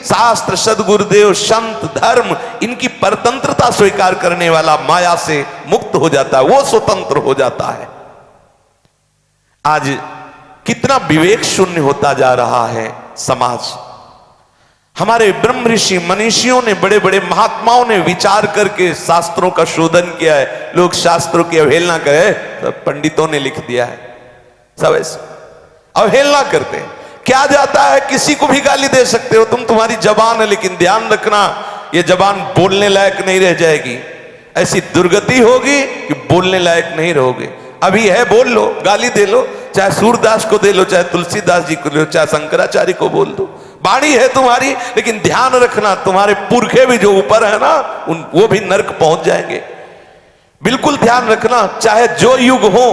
शास्त्र, सदगुरुदेव, संत, धर्म, इनकी परतंत्रता स्वीकार करने वाला माया से मुक्त हो जाता है, वो स्वतंत्र हो जाता है। आज कितना विवेक शून्य होता जा रहा है समाज। हमारे ब्रह्म ऋषि मनीषियों ने, बड़े बड़े महात्माओं ने विचार करके शास्त्रों का शोधन किया है। लोग शास्त्रों की अवहेलना करे, सब पंडितों ने लिख दिया है, सब ऐसे अवहेलना करते हैं। क्या जाता है, किसी को भी गाली दे सकते हो तुम, तुम्हारी जबान है, लेकिन ध्यान रखना ये जबान बोलने लायक नहीं रह जाएगी। ऐसी दुर्गति होगी कि बोलने लायक नहीं रहोगे। अभी है, बोल लो, गाली दे लो, चाहे सूरदास को दे लो, चाहे तुलसीदास जी को दे लो, चाहे शंकराचार्य को बोल दो, वाणी है तुम्हारी। लेकिन ध्यान रखना, तुम्हारे पुरखे भी जो ऊपर है ना, वो भी नरक पहुंच जाएंगे। बिल्कुल ध्यान रखना, चाहे जो युग हो,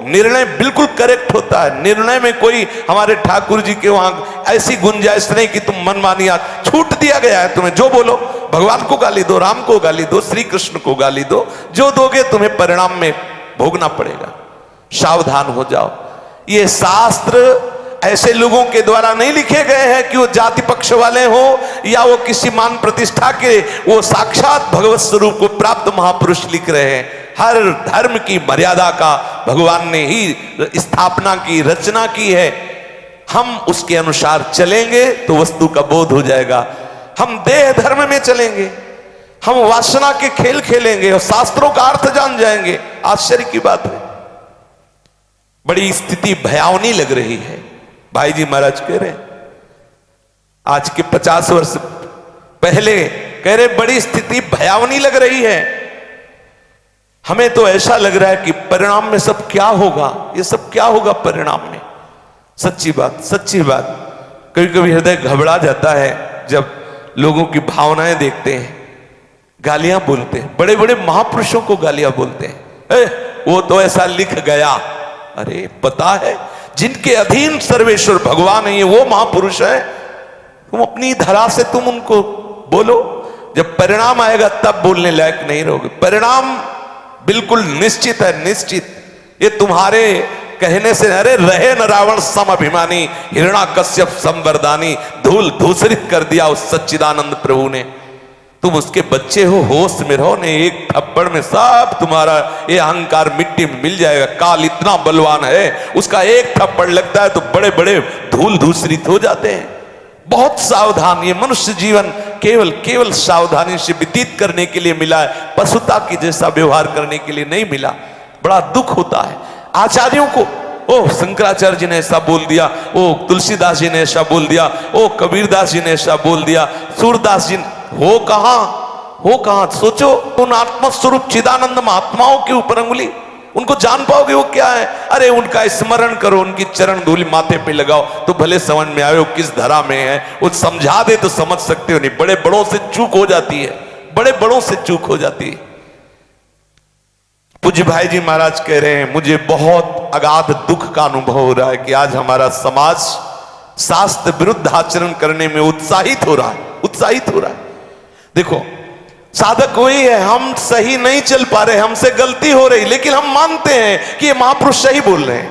निर्णय बिल्कुल करेक्ट होता है। निर्णय में कोई हमारे ठाकुर जी के वहां ऐसी गुंजाइश नहीं कि तुम मनमानी, छूट दिया गया है तुम्हें, जो बोलो, भगवान को गाली दो, राम को गाली दो, श्री कृष्ण को गाली दो, जो दोगे तुम्हें परिणाम में भोगना पड़ेगा। सावधान हो जाओ। ये शास्त्र ऐसे लोगों के द्वारा नहीं लिखे गए हैं कि वो जाति पक्ष वाले हो या वो किसी मान प्रतिष्ठा के, वो साक्षात भगवत स्वरूप को प्राप्त महापुरुष लिख रहे हैं। हर धर्म की मर्यादा का भगवान ने ही स्थापना की, रचना की है। हम उसके अनुसार चलेंगे तो वस्तु का बोध हो जाएगा। हम देह धर्म में चलेंगे, हम वासना के खेल खेलेंगे और शास्त्रों का अर्थ जान जाएंगे। आश्चर्य की बात है, बड़ी स्थिति भयावनी लग रही है। भाई जी महाराज कह रहे, आज के 50 वर्ष पहले कह रहे, बड़ी स्थिति भयावनी लग रही है। हमें तो ऐसा लग रहा है कि परिणाम में सब क्या होगा, ये सब क्या होगा परिणाम में। सच्ची बात, सच्ची बात, कभी कभी हृदय घबरा जाता है जब लोगों की भावनाएं देखते हैं। गालियां बोलते हैं, बड़े बड़े महापुरुषों को गालियां बोलते हैं, वो तो ऐसा लिख गया। अरे पता है, जिनके अधीन सर्वेश्वर भगवान है, ये वो महापुरुष है। तुम अपनी धरा से तुम उनको बोलो, जब परिणाम आएगा तब बोलने लायक नहीं रहोगे। परिणाम बिल्कुल निश्चित है, निश्चित। ये तुम्हारे कहने से, अरे रहे न रावण सम अभिमानी, हिरण्याकश्यप संवरदानी, धूल धूसरित कर दिया उस सच्चिदानंद प्रभु ने। तुम उसके बच्चे हो, होश में रहो ने, एक थप्पड़ में सब तुम्हारा ये अहंकार मिट्टी में मिल जाएगा। काल इतना बलवान है, उसका एक थप्पड़ लगता है तो बड़े बड़े धूल धूसरित हो जाते हैं। बहुत सावधान, ये मनुष्य जीवन केवल केवल सावधानी से व्यतीत करने के लिए मिला है, पशुता की जैसा व्यवहार करने के लिए नहीं मिला। बड़ा दुख होता है आचार्यों को। ओ शंकराचार्य जी ने ऐसा बोल दिया, ओ तुलसीदास जी ने ऐसा बोल दिया, ओ कबीरदास जी ने ऐसा बोल दिया, सूरदास जी हो कहां सोचो। उन आत्मस्वरूप चिदानंद महात्माओं के ऊपर अंगुली, उनको जान पाओगे वो क्या है। अरे उनका स्मरण करो, उनकी चरण धूलि माथे पे लगाओ तो भले समझ में आए वो किस धरा में है। वो समझा दे तो समझ सकते हो, नहीं बड़े बड़ों से चूक हो जाती है, बड़े बड़ों से चूक हो जाती है। पूज्य भाई जी महाराज कह रहे हैं, मुझे बहुत अगाध दुख का अनुभव हो रहा है कि आज हमारा समाज शास्त्र विरुद्ध आचरण करने में उत्साहित हो रहा है। देखो साधक वही है, हम सही नहीं चल पा रहे, हमसे गलती हो रही, लेकिन हम मानते हैं कि ये महापुरुष सही बोल रहे हैं,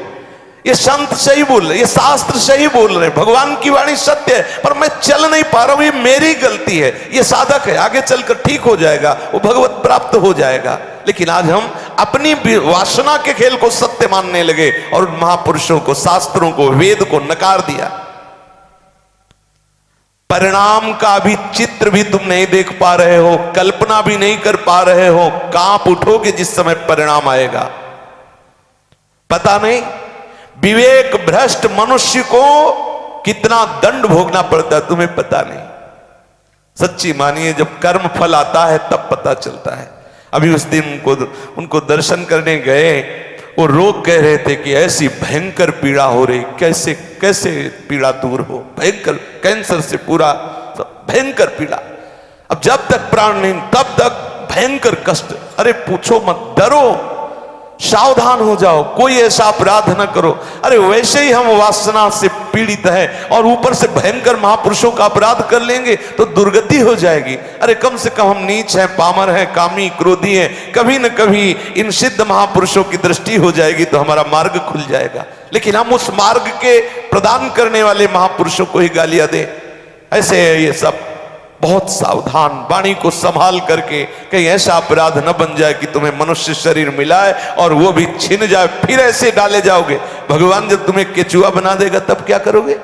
ये संत सही बोल रहे हैं, ये शास्त्र सही बोल रहे हैं, भगवान की वाणी सत्य है, पर मैं चल नहीं पा रहा हूं, ये मेरी गलती है। ये साधक है, आगे चलकर ठीक हो जाएगा, वो भगवत प्राप्त हो जाएगा। लेकिन आज हम अपनी वासना के खेल को सत्य मानने लगे और उन महापुरुषों को, शास्त्रों को, वेद को नकार दिया। परिणाम का भी चित्र भी तुम नहीं देख पा रहे हो, कल्पना भी नहीं कर पा रहे हो। कांप उठोगे जिस समय परिणाम आएगा, पता नहीं। विवेक भ्रष्ट मनुष्य को कितना दंड भोगना पड़ता है तुम्हें पता नहीं। सच्ची मानिए, जब कर्म फल आता है तब पता चलता है। अभी उस दिन उनको दर्शन करने गए, वो रोग कह रहे थे कि ऐसी भयंकर पीड़ा हो रही, कैसे कैसे पीड़ा दूर हो, भयंकर कैंसर से पूरा भयंकर पीड़ा। अब जब तक प्राण नहीं तब तक भयंकर कष्ट। अरे पूछो मत, डरो, सावधान हो जाओ, कोई ऐसा अपराध न करो। अरे वैसे ही हम वासना से पीड़ित हैं और ऊपर से भयंकर महापुरुषों का अपराध कर लेंगे तो दुर्गति हो जाएगी। अरे कम से कम हम नीच हैं, पामर हैं, कामी क्रोधी हैं, कभी न कभी इन सिद्ध महापुरुषों की दृष्टि हो जाएगी तो हमारा मार्ग खुल जाएगा। लेकिन हम उस मार्ग के प्रदान करने वाले महापुरुषों को ही गालियां दें, ऐसे है ये सब। बहुत सावधान, वाणी को संभाल करके, कहीं ऐसा अपराध न बन जाए कि तुम्हें मनुष्य शरीर मिला है और वो भी छिन जाए, फिर ऐसे डाले जाओगे। भगवान जब तुम्हें केचुआ बना देगा तब क्या करोगे?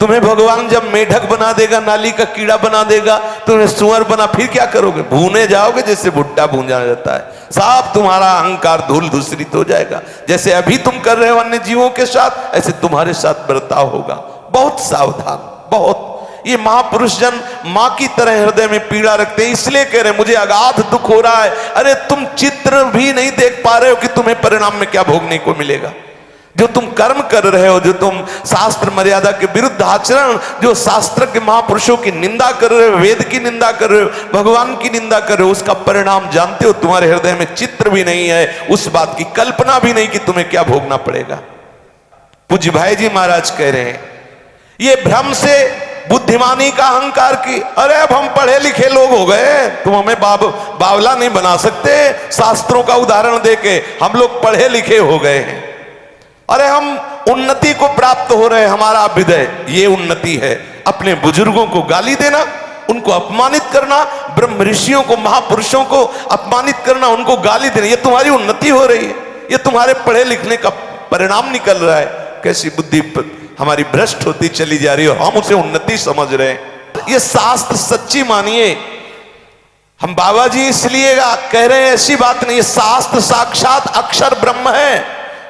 तुम्हें भगवान जब मेढक बना देगा, नाली का कीड़ा बना देगा, तुम्हें सुअर बना, फिर क्या करोगे? भूने जाओगे जैसे भुट्टा भूंजा जाता है। साफ तुम्हारा अहंकार धूल धूसरित हो जाएगा। जैसे अभी तुम कर रहे हो अन्य जीवों के साथ, ऐसे तुम्हारे साथ बर्ताव होगा। बहुत सावधान, बहुत। ये महापुरुष जन मां की तरह हृदय में पीड़ा रखते हैं, इसलिए कह रहे हैं मुझे अगाध दुख हो रहा है। अरे तुम चित्र भी नहीं देख पा रहे हो कि तुम्हें परिणाम में क्या भोगने को मिलेगा। जो तुम कर्म कर रहे हो, जो तुम शास्त्र मर्यादा के विरुद्ध आचरण, जो शास्त्र के महापुरुषों की निंदा कर रहे हो, वेद की निंदा कर रहे हो, भगवान की निंदा कर रहे हो, उसका परिणाम जानते हो? तुम्हारे हृदय में चित्र भी नहीं है, उस बात की कल्पना भी नहीं कि तुम्हें क्या भोगना पड़ेगा। पूज्य भाई जी महाराज कह रहे हैं ये भ्रम से बुद्धिमानी का अहंकार की, अरे अब हम पढ़े लिखे लोग हो गए, तुम हमें बावला नहीं बना सकते। शास्त्रों का उदाहरण देके हम लोग पढ़े लिखे हो गए हैं, अरे हम उन्नति को प्राप्त हो रहे हैं, हमारा अभ्युदय ये उन्नति है। अपने बुजुर्गों को गाली देना, उनको अपमानित करना, ब्रह्म ऋषियों को, महापुरुषों को अपमानित करना, उनको गाली देना, ये तुम्हारी उन्नति हो रही है, ये तुम्हारे पढ़े लिखने का परिणाम निकल रहा है। कैसी बुद्धि हमारी भ्रष्ट होती चली जा रही है, हम उसे उन्नति समझ रहे हैं। ये शास्त्र सच्ची मानिए, हम बाबा जी इसलिए कह रहे हैं ऐसी बात नहीं, शास्त्र साक्षात अक्षर ब्रह्म है,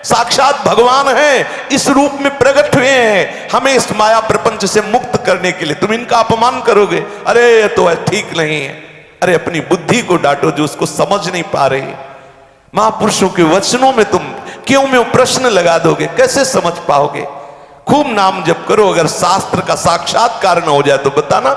साक्षात भगवान है, इस रूप में प्रकट हुए हैं हमें इस माया प्रपंच से मुक्त करने के लिए। तुम इनका अपमान करोगे, अरे ये तो ठीक नहीं है। अरे अपनी बुद्धि को डांटो जो उसको समझ नहीं पा रही। महापुरुषों के वचनों में तुम क्यों में प्रश्न लगा दोगे, कैसे समझ पाओगे? खूब नाम जप करो, अगर शास्त्र का साक्षात्कार न हो जाए तो बताना।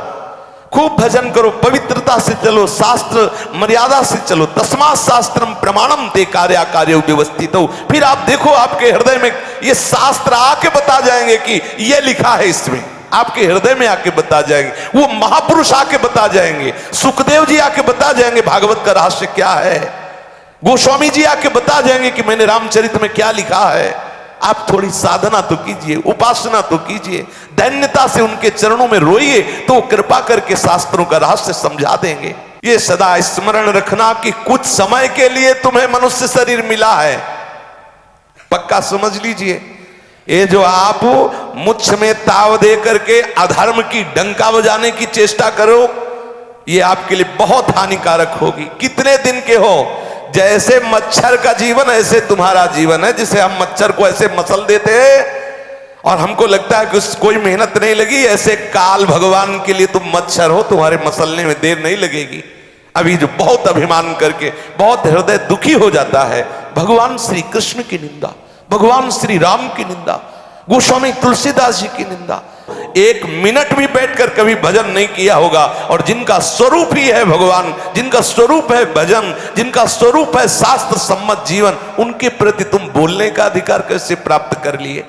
खूब भजन करो, पवित्रता से चलो, शास्त्र मर्यादा से चलो। तस्मात् शास्त्रम प्रमाणम ते कार्याकार्य व्यवस्थित हो। फिर आप देखो आपके हृदय में ये शास्त्र आके बता जाएंगे कि ये लिखा है इसमें, आपके हृदय में आके बता जाएंगे। वो महापुरुष आके बता जाएंगे, सुखदेव जी आके बता जाएंगे भागवत का रहस्य क्या है, गोस्वामी जी आके बता जाएंगे कि मैंने रामचरित में क्या लिखा है। आप थोड़ी साधना तो कीजिए, उपासना तो कीजिए, दैन्यता से उनके चरणों में रोइए, तो वो कृपा करके शास्त्रों का रहस्य समझा देंगे। ये सदा स्मरण रखना कि कुछ समय के लिए तुम्हें मनुष्य शरीर मिला है, पक्का समझ लीजिए। ये जो आप मुझ में ताव दे करके अधर्म की डंका बजाने की चेष्टा करो, ये आपके लिए बहुत हानिकारक होगी। कितने दिन के हो, जैसे मच्छर का जीवन ऐसे तुम्हारा जीवन है। जिसे हम मच्छर को ऐसे मसल देते हैं और हमको लगता है कि कोई मेहनत नहीं लगी, ऐसे काल भगवान के लिए तुम मच्छर हो, तुम्हारे मसलने में देर नहीं लगेगी। अभी जो बहुत अभिमान करके बहुत हृदय दुखी हो जाता है, भगवान श्री कृष्ण की निंदा, भगवान श्री राम की निंदा, गोस्वामी तुलसीदास जी की निंदा, एक मिनट भी बैठकर कभी भजन नहीं किया होगा। और जिनका स्वरूप ही है भगवान, जिनका स्वरूप है भजन, जिनका स्वरूप है शास्त्र सम्मत जीवन, उनके प्रति तुम बोलने का अधिकार कैसे प्राप्त कर लिए?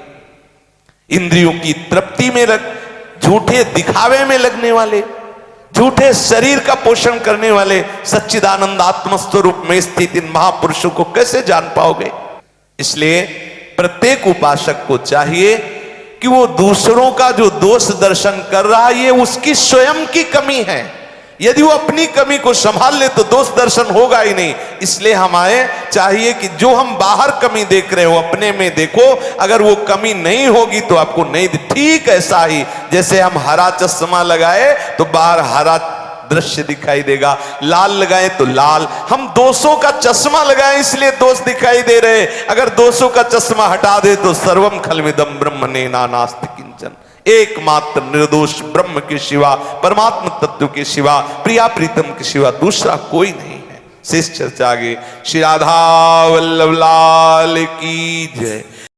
इंद्रियों की तृप्ति में झूठे दिखावे में लगने वाले, झूठे शरीर का पोषण करने वाले सच्चिदानंद आत्मस्वरूप में स्थित इन महापुरुषों को कैसे जान पाओगे? इसलिए प्रत्येक उपासक को चाहिए कि वो दूसरों का जो दोष दर्शन कर रहा है ये उसकी स्वयं की कमी है। यदि वो अपनी कमी को संभाल ले तो दोष दर्शन होगा ही नहीं। इसलिए हमें चाहिए कि जो हम बाहर कमी देख रहे हो अपने में देखो, अगर वो कमी नहीं होगी तो आपको नहीं। ठीक ऐसा ही जैसे हम हरा चश्मा लगाए तो बाहर हरा दृश्य दिखाई देगा, लाल लगाए तो लाल। हम दोषों का चश्मा लगाए इसलिए दोष दिखाई दे रहे, अगर दोषों का चश्मा हटा दे तो सर्वम खलविदम ब्रह्म नेना नास्ति किंचन, एकमात्र निर्दोष ब्रह्म के सिवा, परमात्म तत्व के सिवा, प्रिया प्रीतम के सिवा दूसरा कोई नहीं है। शेष चर्चा आगे। श्री राधा वल्लभ लाल की जय।